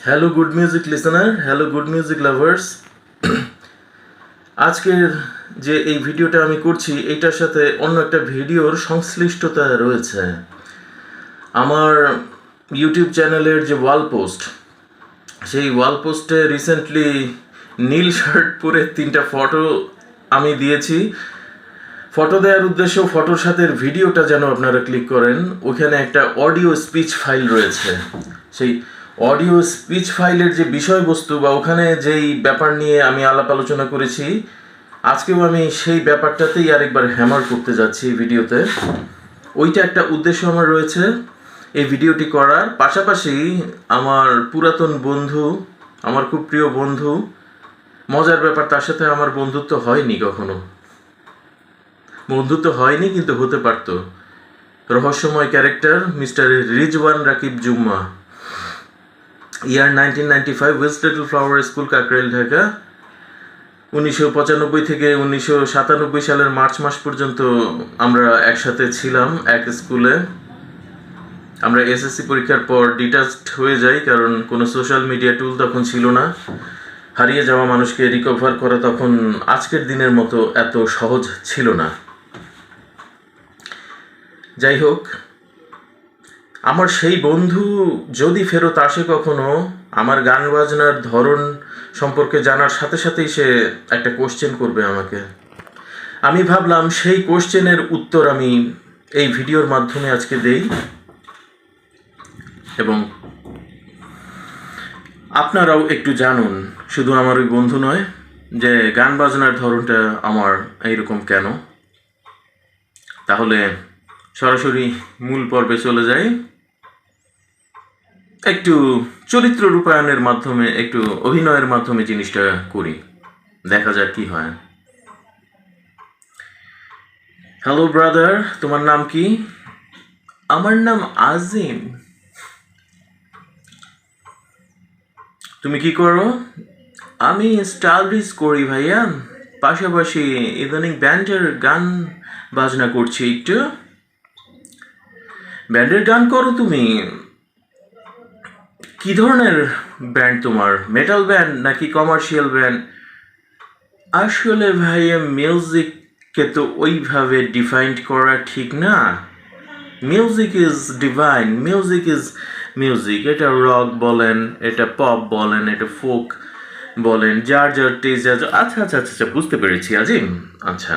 Hello good music listener, hello good music lovers. আজকের যে এই ভিডিওটা আমি করছি এইটার সাথে অন্য একটা ভিডিওর সংশ্লিষ্টতা রয়েছে। আমার ইউটিউব চ্যানেলের যে ওয়াল পোস্ট, সেই ওয়াল পোস্টে রিসেন্টলি নীল শার্ট পরে 3টা ফটো আমি দিয়েছি। ফটো দেওয়ার উদ্দেশ্য ফটোর সাথে ভিডিওটা যেন আপনারা ক্লিক করেন। ওখানে একটা অডিও স্পিচ ফাইল রয়েছে। সেই অডিও স্পিচ ফাইলের যে বিষয়বস্তু বা ওখানে যেই ব্যাপার নিয়ে আমি আলাপ আলোচনা করেছি, আজকেও আমি সেই ব্যাপারটাতেই আরেকবার হ্যামার করতে যাচ্ছি ভিডিওতে। ওইটা একটা উদ্দেশ্য আমার রয়েছে এই ভিডিওটি করার। পাশাপাশি আমার পুরাতন বন্ধু, আমার খুব প্রিয় বন্ধু, মজার ব্যাপার, তার সাথে আমার বন্ধুত্ব হয়নি কখনো, বন্ধুত্ব হয়নি কিন্তু হতে পারত। রহস্যময় ক্যারেক্টার মিস্টার রিজওয়ান রাকিব জুম্মা, ইয়ার 1995, West little flower school, Kakrail, Dhaka. 1995 থেকে 1997 সালের মার্চ মাস পর্যন্ত আমরা একসাথে ছিলাম এক স্কুলে। আমরা এসএসসি পরীক্ষার পর ডিটাচড হয়ে যাই, কারণ কোনো সোশ্যাল মিডিয়া টুল তখন ছিল না। হারিয়ে যাওয়া মানুষকে রিকভার করা তখন আজকের দিনের মতো এত সহজ ছিল না। যাই হোক, আমার সেই বন্ধু যদি ফেরত আসে কখনো, আমার গান বাজনার ধরন সম্পর্কে জানার সাথে সাথেই সে একটা কোশ্চেন করবে আমাকে। আমি ভাবলাম সেই কোশ্চেনের উত্তর আমি এই ভিডিওর মাধ্যমে আজকে দেই, এবং আপনারাও একটু জানুন, শুধু আমার ওই বন্ধু নয়, যে গান বাজনার ধরনটা আমার এইরকম কেন। তাহলে সরাসরি মূল পর্বে চলে যাই। একটু চরিত্র রূপায়ণের মাধ্যমে, একটু অভিনয়ের মাধ্যমে জিনিসটা করি, দেখা যাক কি হয়। হ্যালো ব্রাদার, তোমার নাম কি? আমার নাম আজিম। তুমি কি করো? আমি স্টাডিজ করি ভাইয়া, পাশাপাশি ইদানিং ব্যান্ডের গান বাজনা করছি একটু। ব্যান্ডের গান করো তুমি? কি ধরনের ব্যান্ড তোমার? মেটাল ব্যান্ড নাকি কমার্শিয়াল ব্যান্ড? আসলে ভাইয়া মিউজিককে তো ওইভাবে ডিফাইন করা ঠিক না। Music is divine, music is music. এটা রক বলেন, এটা পপ বলেন, এটা ফোক বলেন, যার যার টেস্ট, যার আচ্ছা আচ্ছা আচ্ছা আচ্ছা, বুঝতে পেরেছি আজিম। আচ্ছা,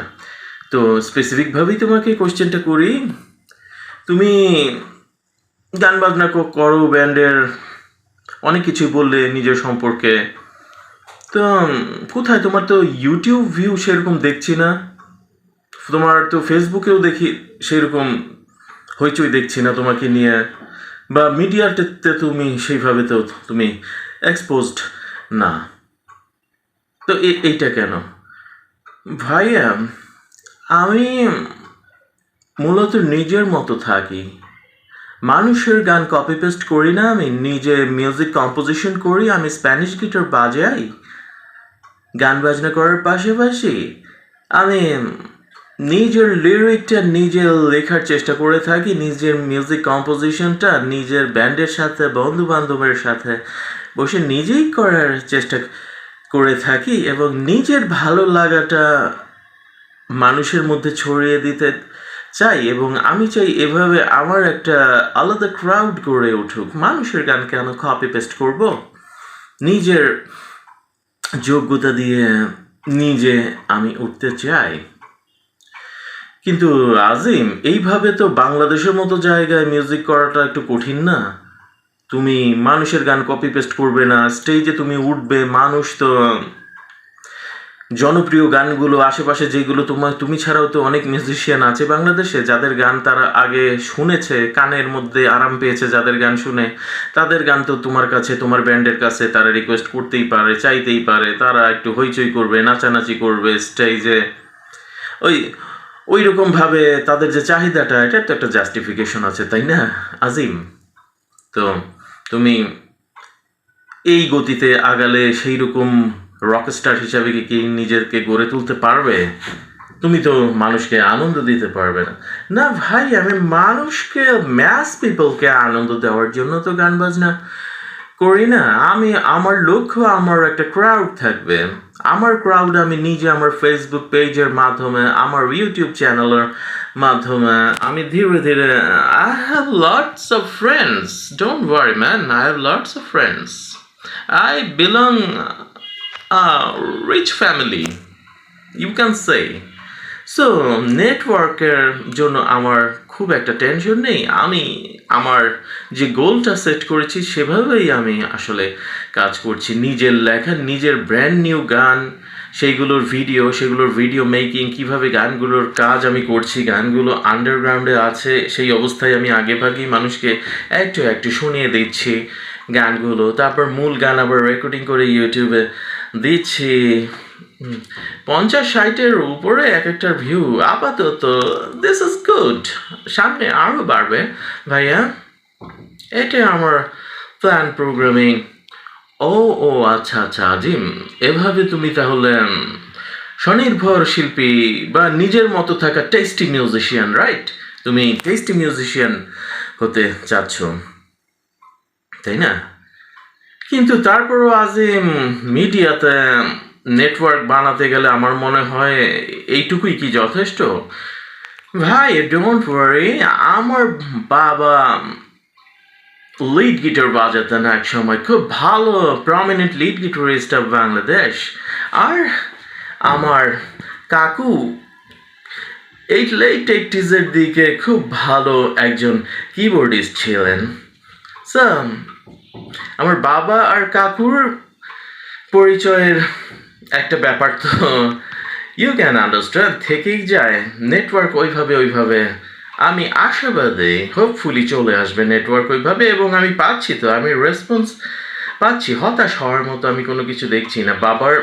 তো স্পেসিফিকভাবেই তোমাকে কোশ্চেনটা করি। তুমি গান বাজনা করো, ব্যান্ডের অনেক কিছু বললে নিজের সম্পর্কে। তো কোথায়? তোমার তো ইউটিউব ভিউ সেরকম দেখছি না, তোমার তো ফেসবুকেও দেখি সেরকম হইচই দেখছি না তোমাকে নিয়ে, বা মিডিয়াতে তুমি সেইভাবে তো তুমি এক্সপোজড না। তো এইটা কেন ভাইয়া? আমি মূলত নিজের মতো থাকি, মানুষের গান কপি পেস্ট করি না। আমি নিজে মিউজিক কম্পোজিশন করি, আমি স্প্যানিশ গিটার বাজাই। গান বাজনা করার পাশাপাশি আমি নিজের লিরিকটা নিজে লেখার চেষ্টা করে থাকি, নিজের মিউজিক কম্পোজিশনটা নিজের ব্যান্ডের সাথে, বন্ধু বান্ধবের সাথে বসে নিজেই করার চেষ্টা করে থাকি, এবং নিজের ভালো লাগাটা মানুষের মধ্যে ছড়িয়ে দিতে চাই, এবং আমি চাই এভাবে আমার একটা আলাদা ক্রাউড গড়ে উঠুক। মানুষের গান কেন কপি পেস্ট করব? নিজের যোগ্যতা দিয়ে নিজে আমি উঠতে চাই। কিন্তু আজিম, এইভাবে তো বাংলাদেশের মতো জায়গায় মিউজিক করাটা একটু কঠিন না? তুমি মানুষের গান কপি পেস্ট করবে না, স্টেজে তুমি উঠবে, মানুষ তো জনপ্রিয় গানগুলো আশেপাশে যেগুলো তুমি ছাড়াও তো অনেক মিউজিশিয়ান আছে বাংলাদেশে, যাদের গান তারা আগে শুনেছে, কানের মধ্যে আরাম পেয়েছে যাদের গান শুনে, তাদের গান তো তোমার কাছে, তোমার ব্যান্ডের কাছে তারা রিকোয়েস্ট করতেই পারে, চাইতেই পারে, তারা একটু হইচই করবে, নাচানাচি করবে স্টেজে। ওই রকমভাবে তাদের যে চাহিদাটা, এটা তো একটা জাস্টিফিকেশন আছে, তাই না আজিম? তো তুমি এই গতিতে আগালে সেই রকম রকস্টার হিসাবে কি নিজেকে গড়ে তুলতে পারবে? তুমি তো মানুষকে আনন্দ দিতে পারবে না। না ভাই, আমি মানুষকে, ম্যাস পিপলকে আনন্দ দেওয়ার জন্য তো গান বাজনা করি না। আমার লক্ষ্য আমার একটা ক্রাউড থাকবে। আমার ক্রাউড আমি নিজে আমার ফেসবুক পেজের মাধ্যমে, আমার ইউটিউব চ্যানেলের মাধ্যমে আমি ধীরে ধীরে I have lots of friends. Don't worry man, I have lots of friends. I belong a rich family, you can say. So নেটওয়ার্কের জন্য আমার খুব একটা টেনশন নেই। আমি আমার যে গোলটা সেট করেছি সেভাবেই আমি আসলে কাজ করছি। নিজের লেখা, নিজের ব্র্যান্ড নিউ গান, সেগুলোর ভিডিও মেকিং, কিভাবে গানগুলোর কাজ আমি করছি, গানগুলো আন্ডারগ্রাউন্ডে আছে সেই অবস্থায় আমি আগেভাগেই মানুষকে একটু একটু শুনিয়ে দিচ্ছি গানগুলো। তারপর মূল গান আবার রেকর্ডিং করে ইউটিউবে দিচ্ছি। 50-60-এর উপরে এক একটার ভিউ আপাতত। দিস ইজ গুড, সামনে আরও বাড়বে ভাইয়া। এটা আমার প্ল্যান প্রোগ্রামিং। ও ও আচ্ছা আচ্ছা আজিম, এভাবে তুমি তাহলে স্বনির্ভর শিল্পী বা নিজের মতো থাকা টেস্টি মিউজিশিয়ান, রাইট? তুমি টেস্টি মিউজিশিয়ান হতে চাচ্ছ, তাই না? কিন্তু তারপরও আজিম, মিডিয়াতে নেটওয়ার্ক বানাতে গেলে আমার মনে হয় এইটুকুই কি যথেষ্ট? ভাই ডোন্ট ওয়ারি, আমার বাবা লিড গিটার বাজাতেন এক সময়, খুব ভালো prominent lead guitarist of Bangladesh. আর আমার কাকু লেট 80s-এর দিকে খুব ভালো একজন কিবোর্ডিস্ট ছিলেন। সো আমার বাবা আর কাকুর পরিচয়ের একটা ব্যাপার তো ইউ ক্যান আন্ডারস্ট্যান্ড থেকেই যায়। নেটওয়ার্ক ওইভাবে আমি আশাবাদী হোপফুলি চলে আসবে নেটওয়ার্ক ওইভাবে, এবং আমি পাচ্ছি তো, আমি রেসপন্স পাচ্ছি। হতাশ হওয়ার মতো আমি কোনো কিছু দেখছি না। বাবার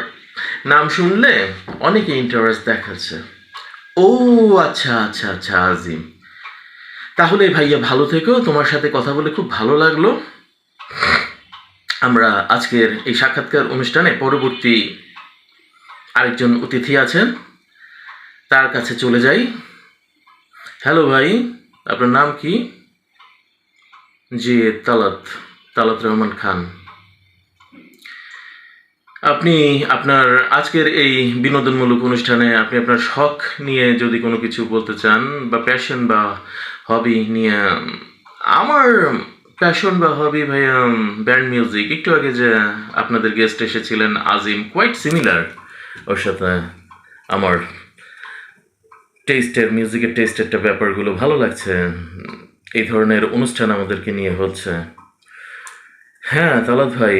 নাম শুনলে অনেকে ইন্টারেস্ট দেখাচ্ছে। ও আচ্ছা আচ্ছা আচ্ছা আজিম, তাহলে ভাইয়া ভালো থেকো, তোমার সাথে কথা বলে খুব ভালো লাগলো। আমরা আজকের এই সাক্ষাৎকার অনুষ্ঠানে পরবর্তী আরেকজন অতিথি আছেন, তার কাছে চলে যাই। হ্যালো ভাই, আপনার নাম কি? জি তালাত রহমান খান। আপনি আপনার আজকের এই বিনোদনমূলক অনুষ্ঠানে আপনি আপনার শখ নিয়ে যদি কোনো কিছু বলতে চান, বা প্যাশন বা হবি নিয়ে। আমার প্যাশন বা হবি ভাইয়া ব্যান্ড মিউজিক। একটু আগে যে আপনাদের গেস্ট এসেছিলেন আজিম, কোয়াইট সিমিলার ওর সাথে আমার মিউজিকের টেস্টেরটা ব্যাপারগুলো ভালো লাগছে। এই ধরনের অনুষ্ঠান আমাদেরকে নিয়ে হচ্ছে। হ্যাঁ তালাত ভাই,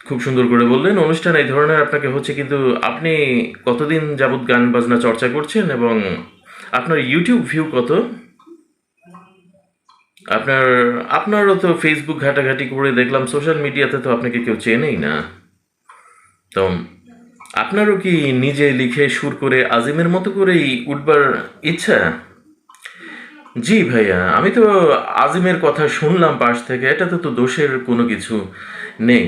খুব সুন্দর করে বললেন। অনুষ্ঠান এই ধরনের আপনাকে হচ্ছে, কিন্তু আপনি কতদিন যাবৎ গান বাজনা চর্চা করছেন এবং আপনার ইউটিউব ভিউ কত? আপনারও তো ফেসবুক ঘাটাঘাটি করে দেখলাম, সোশ্যাল মিডিয়াতে তো আপনাকে কেউ চেনেই না। তো আপনারও কি নিজে লিখে সুর করে আজিমের মতো করেই উঠবার ইচ্ছা? জি ভাইয়া, আমি তো আজিমের কথা শুনলাম পাশ থেকে, এটাতে তো দোষের কোনো কিছু নেই।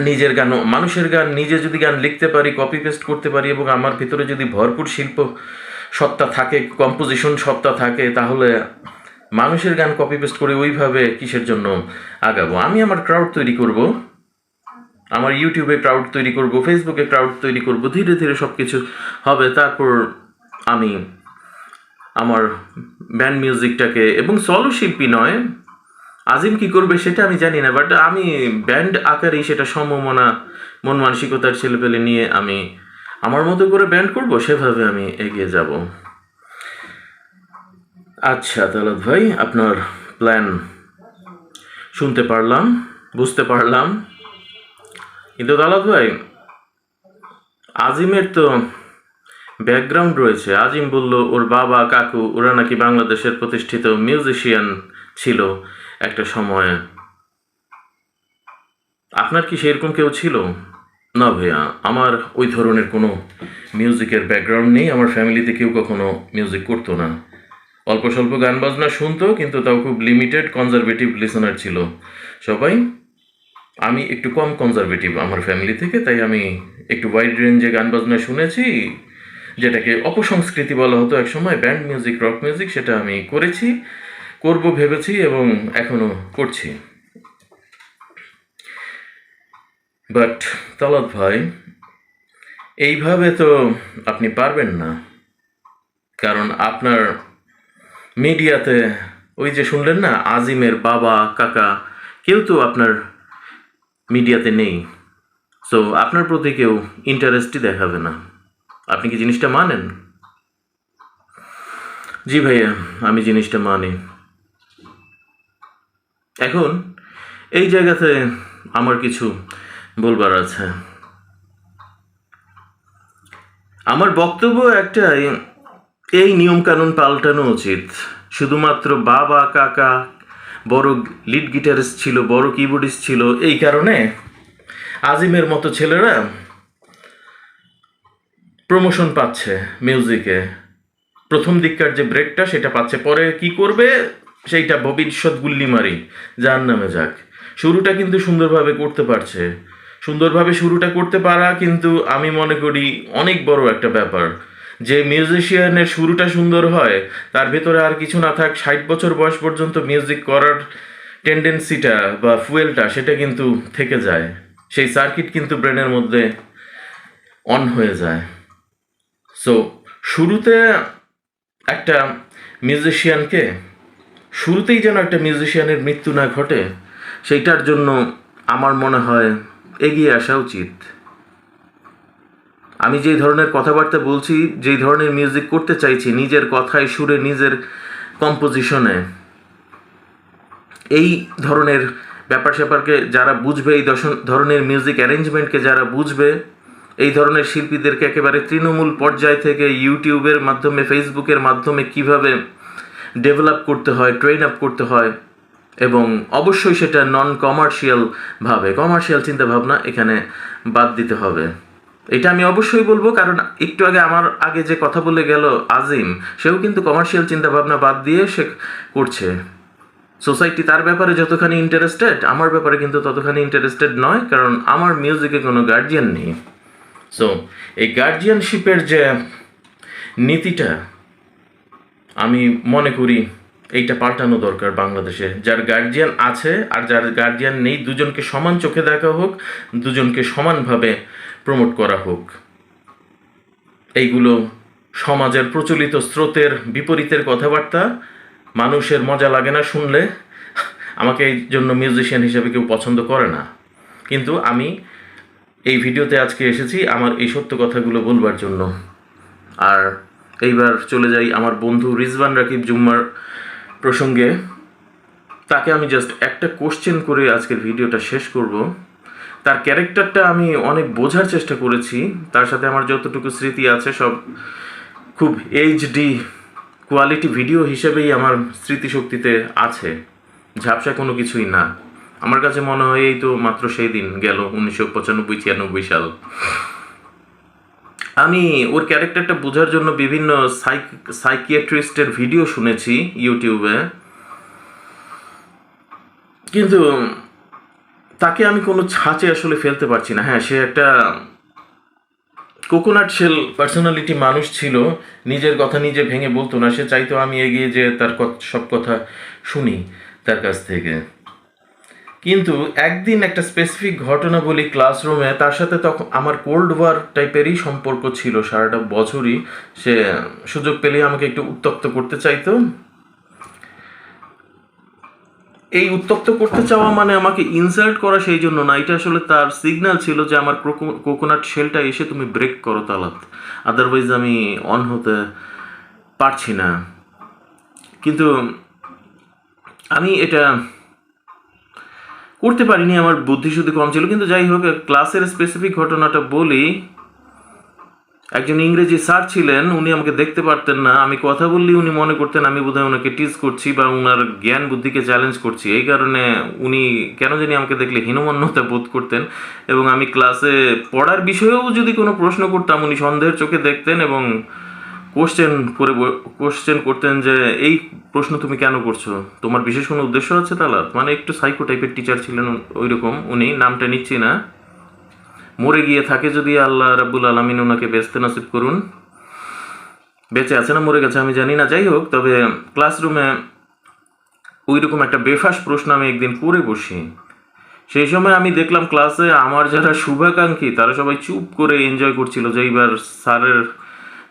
নিজের গান, মানুষের গান, নিজে যদি গান লিখতে পারি, কপি পেস্ট করতে পারি, এবং আমার ভিতরে যদি ভরপুর শিল্প সত্তা থাকে, কম্পোজিশন সত্তা থাকে, তাহলে মানুষের গান কপি পেস্ট করে ওইভাবে কিসের জন্য আগাবো? আমি আমার ক্রাউড তৈরি করব, আমার ইউটিউবে ক্রাউড তৈরি করব, ফেসবুকে ক্রাউড তৈরি করব, ধীরে ধীরে সব কিছু হবে। তারপর আমি আমার ব্যান্ড মিউজিকটাকে, এবং সলো শিল্পী নয়, আজিম কি করবে সেটা আমি জানি না, বাট আমি ব্যান্ড আকারেই সেটা মন মানসিকতার ছেলেপেলে নিয়ে আমি আমার মতো করে ব্যান্ড করব, সেভাবে আমি এগিয়ে যাব। আচ্ছা তালাত ভাই, আপনার প্ল্যান শুনতে পারলাম, বুঝতে পারলাম। কিন্তু তালাত ভাই, আজিমের তো ব্যাকগ্রাউন্ড রয়েছে। আজিম বলল ওর বাবা কাকু ওরা নাকি বাংলাদেশের প্রতিষ্ঠিত মিউজিশিয়ান ছিল একটা সময়ে। আপনার কি সেরকম কেউ ছিল? না ভাইয়া, আমার ওই ধরনের কোনো মিউজিকের ব্যাকগ্রাউন্ড নেই। আমার ফ্যামিলিতে কেউ কখনো মিউজিক করতো না। অল্প স্বল্প গান বাজনা শুনতো, কিন্তু তাও খুব লিমিটেড কনজারভেটিভ লিসনার ছিল সবাই। আমি একটু কম কনজারভেটিভ আমার ফ্যামিলি থেকে, তাই আমি একটু ওয়াইড রেঞ্জে গান বাজনা শুনেছি। যেটাকে অপসংস্কৃতি বলা হতো একসময়, ব্যান্ড মিউজিক, রক মিউজিক, সেটা আমি করেছি, করব ভেবেছি, এবং এখনও করছি। বাট তালাত ভাই, এইভাবে তো আপনি পারবেন না, কারণ আপনার মিডিয়াতে ওই যে শুনলেন না, আজিমের বাবা কাকা কেউ তো আপনার মিডিয়াতে নেই। সো আপনার প্রতি কেউ ইন্টারেস্টই দেখাবে না। আপনি কি জিনিসটা মানেন? জি ভাইয়া, আমি জিনিসটা মানি। এখন এই জায়গাতে আমার কিছু বলবার আছে। আমার বক্তব্য একটাই, এই নিয়মকানুন পাল্টানো উচিত। শুধুমাত্র বাবা কাকা বড় লিড গিটারিস্ট ছিল, বড় কিবোর্ডিস্ট ছিল, এই কারণে আজিমের মতো ছেলেরা প্রমোশন পাচ্ছে মিউজিকে। প্রথম দিককার যে ব্রেকটা সেটা পাচ্ছে, পরে কি করবে সেইটা ভবিষ্যৎ গুল্লিমারি, যার নামে যাক। শুরুটা কিন্তু সুন্দরভাবে করতে পারছে। সুন্দরভাবে শুরুটা করতে পারা কিন্তু আমি মনে করি অনেক বড় একটা ব্যাপার। যে মিউজিশিয়ানের শুরুটা সুন্দর হয়, তার ভেতরে আর কিছু না থাক, 60 বছর বয়স পর্যন্ত মিউজিক করার টেন্ডেন্সিটা বা ফুয়েলটা সেটা কিন্তু থেকে যায়। সেই সার্কিট কিন্তু ব্রেনের মধ্যে অন হয়ে যায়। সো শুরুতে একটা মিউজিশিয়ানকে, শুরুতেই যেন একটা মিউজিশিয়ানের মৃত্যু না ঘটে, সেইটার জন্য আমার মনে হয় এগিয়ে আসা উচিত। আমি যেই ধরনের কথাবার্তা বলছি, যেই ধরনের মিউজিক করতে চাইছি, নিজের কথায় সুরে নিজের কম্পোজিশনে, এই ধরনের ব্যাপার স্যাপারকে যারা বুঝবে, এই ধরনের মিউজিক অ্যারেঞ্জমেন্টকে যারা বুঝবে, এই ধরনের শিল্পীদেরকে একেবারে তৃণমূল পর্যায় থেকে ইউটিউবের মাধ্যমে, ফেসবুকের মাধ্যমে কিভাবে ডেভেলপ করতে হয়, ট্রেন আপ করতে হয়, এবং অবশ্যই সেটা নন কমার্শিয়াল ভাবে, কমার্শিয়াল চিন্তাভাবনা এখানে বাদ দিতে হবে। এটা আমি অবশ্যই বলবো, কারণ একটু আমার আগে যে কথা বলে গেল আজিম, সেও কিন্তু কমার্শিয়াল চিন্তাভাবনা বাদ দিয়ে সে করছে। সোসাইটি তার ব্যাপারে যতখানি ইন্টারেস্টেড, আমার ব্যাপারে কিন্তু ততখানি ইন্টারেস্টেড নয়, কারণ আমার মিউজিকে কোনো গার্জিয়ান নেই। সো এই গার্জিয়ানশিপের যে নীতিটা, আমি মনে করি এইটা পাল্টানো দরকার বাংলাদেশে। যার গার্জিয়ান আছে আর যার গার্জিয়ান নেই, দুজনকে সমান চোখে দেখা হোক, দুজনকে সমানভাবে প্রমোট করা হোক। এইগুলো সমাজের প্রচলিত স্রোতের বিপরীতের কথাবার্তা, মানুষের মজা লাগে না শুনলে। আমাকে এই জন্য মিউজিশিয়ান হিসেবে কেউ পছন্দ করে না, কিন্তু আমি এই ভিডিওতে আজকে এসেছি আমার এই সত্য কথাগুলো বলবার জন্য। আর এইবার চলে যাই আমার বন্ধু রিজওয়ান রাকিব জুম্মার প্রসঙ্গে। তাকে আমি জাস্ট একটা কোশ্চেন করে আজকের ভিডিওটা শেষ করব। তার ক্যারেক্টারটা আমি অনেক বোঝার চেষ্টা করেছি, তার সাথে আমার যতটুকু স্মৃতি আছে সব খুব এইচডি কোয়ালিটি ভিডিও হিসেবেই আমার স্মৃতিশক্তিতে আছে, ঝাপসা কোনো কিছুই না। আমার কাছে মনে হয় এই তো মাত্র সেই দিন গেল 1995-96 সাল। আমি ওর ক্যারেক্টারটা বোঝার জন্য বিভিন্ন সাইকিয়াট্রিস্টের ভিডিও শুনেছি ইউটিউবে, কিন্তু তাকে আমি কোনো ছাঁচে আসলে ফেলতে পারছি না। হ্যাঁ, সে একটা কোকোনাট শেল পার্সোনালিটি মানুষ ছিল, নিজের কথা নিজে ভেঙে বলতো না। সে চাইতো আমি এগিয়ে যে তার সব কথা শুনি তার কাছ থেকে। কিন্তু একদিন একটা স্পেসিফিক ঘটনা বলি, ক্লাসরুমে তার সাথে তখন আমার কোল্ড ওয়ার টাইপেরই সম্পর্ক ছিল সারাটা বছরই। সে সুযোগ পেলেই আমাকে একটু উত্তপ্ত করতে চাইতো। এই উত্তপ্ত করতে চাওয়া মানে আমাকে ইনসাল্ট করা সেই জন্য না, এটা আসলে তার সিগন্যাল ছিল যে আমার কোকোনাট শেলটা এসে তুমি ব্রেক করো তালাত, আদারওয়াইজ আমি অন হতে পারছি না। কিন্তু আমি এটা করতে পারিনি, আমার বুদ্ধি শুদ্ধি কম ছিল। কিন্তু যাই হোক, ক্লাসের স্পেসিফিক ঘটনাটা বলি। একজন ইংরেজি স্যার ছিলেন, উনি আমাকে দেখতে পারতেন না। আমি কথা বললেই উনি মনে করতেন আমি বোধহয় ওনাকে টিজ করছি বা ওনার জ্ঞান বুদ্ধিকে চ্যালেঞ্জ করছি। এই কারণে উনি কেন জানি আমাকে দেখলে হীনমন্যতা বোধ করতেন, এবং আমি ক্লাসে পড়ার বিষয়েও যদি কোনো প্রশ্ন করতাম, উনি সন্দেহের চোখে দেখতেন এবং কোশ্চেন করতেন যে এই প্রশ্ন তুমি কেন করছো, তোমার বিশেষ কোনো উদ্দেশ্য আছে তালাত? মানে একটু সাইকো টাইপের টিচার ছিলেন ওই রকম উনি, নামটা নিচ্ছি না। মরে গিয়ে থাকে যদি, আল্লাহ রাব্বুল আলামিন ওনাকে বেঁচতে নসিব করুন। বেঁচে আছে না মরে গেছে আমি জানি না। যাই হোক, তবে ক্লাসরুমে ওই রকম একটা বেফাস প্রশ্ন আমি একদিন করে বসি। সেই সময় আমি দেখলাম ক্লাসে আমার যারা শুভাকাঙ্ক্ষী তারা সবাই চুপ করে এনজয় করছিল যে এইবার স্যারের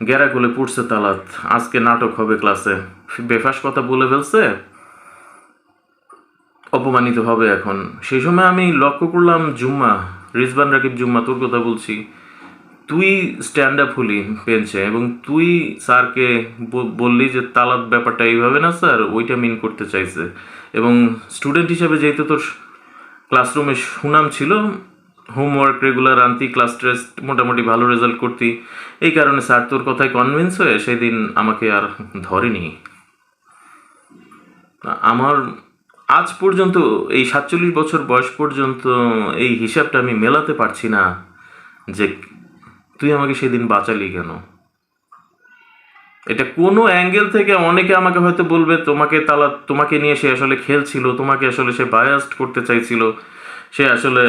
গেরা কোলে পড়ছে তালাত, আজকে নাটক হবে ক্লাসে, বেফাস কথা বলে ফেলছে, অপমানিত হবে এখন। সেই সময় আমি লক্ষ্য করলাম জুম্মা, রিজবান রাকিব জুম্মা, তোর কথা বলছি, তুই স্ট্যান্ড আপ হলি বেঞ্চে এবং তুই স্যারকে বললি যে তালাত ব্যাপারটা এইভাবে না স্যার, ওইটা মিন করতে চাইছে। এবং স্টুডেন্ট হিসেবে যেহেতু তোর ক্লাসরুমে সুনাম ছিল, হোমওয়ার্ক রেগুলার আনতি, ক্লাস টেস্ট মোটামুটি ভালো রেজাল্ট করতি, এই কারণে স্যার তোর কথায় কনভিন্স হয়ে সেদিন আমাকে আর ধরেনি। আমার আজ পর্যন্ত এই 47 বছর বয়স পর্যন্ত এই হিসাবটা আমি মেলাতে পারছি না যে তুই আমাকে সেদিন বাঁচালি কেন। এটা কোনো অ্যাঙ্গেল থেকে অনেকে আমাকে হয়তো বলবে তোমাকে নিয়ে সে আসলে খেলছিল, তোমাকে আসলে সে বায়াস্ট করতে চাইছিল, সে আসলে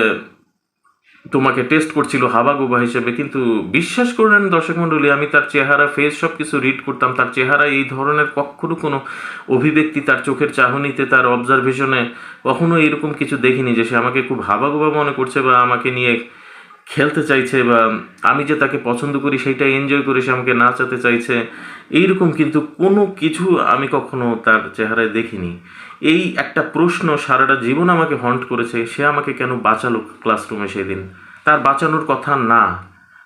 তোমাকে টেস্ট করছিল হাবাগোবা হিসেবে। কিন্তু বিশ্বাস করলেন দর্শক মণ্ডলী, আমি তার চেহারা, ফেস সব কিছু রিড করতাম, তার চেহারা এই ধরনের কখনো কোনো অভিব্যক্তি, তার চোখের চাহনিতে, তার অবজারভেশনে কখনো এরকম কিছু দেখিনি যে সে আমাকে খুব হাবাগোবা মনে করছে বা আমাকে নিয়ে খেলতে চাইছে বা আমি যে তাকে পছন্দ করি সেইটা এনজয় করে সে আমাকে নাচাতে চাইছে, এইরকম কিন্তু কোনো কিছু আমি কখনো তার চেহারায় দেখিনি। এই একটা প্রশ্ন সারাটা জীবন আমাকে হন্ট করেছে, সে আমাকে কেন বাঁচালো ক্লাসরুমে সেদিন। তার বাঁচানোর কথা না,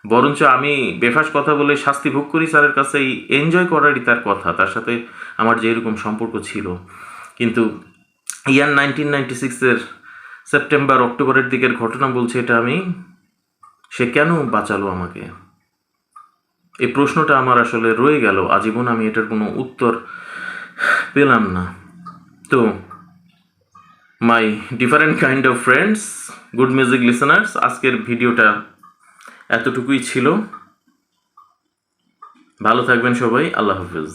বরঞ্চ আমি বেফাস কথা বলে শাস্তি ভোগ করি স্যারের কাছে, এই এনজয় করারই তার কথা, তার সাথে আমার যে এরকম সম্পর্ক ছিল। কিন্তু ইয়ার 1996-এর সেপ্টেম্বর অক্টোবরের দিকের ঘটনা বলছে এটা আমি, সে কেন বাঁচালো আমাকে, এই প্রশ্নটা আমার আসলে রয়ে গেল আজীবন, আমি এটার কোনো উত্তর পেলাম না। তো my different kind of friends, good music listeners, আজকের ভিডিওটা এতটুকুই ছিল। ভালো থাকবেন সবাই, আল্লাহ হাফিজ।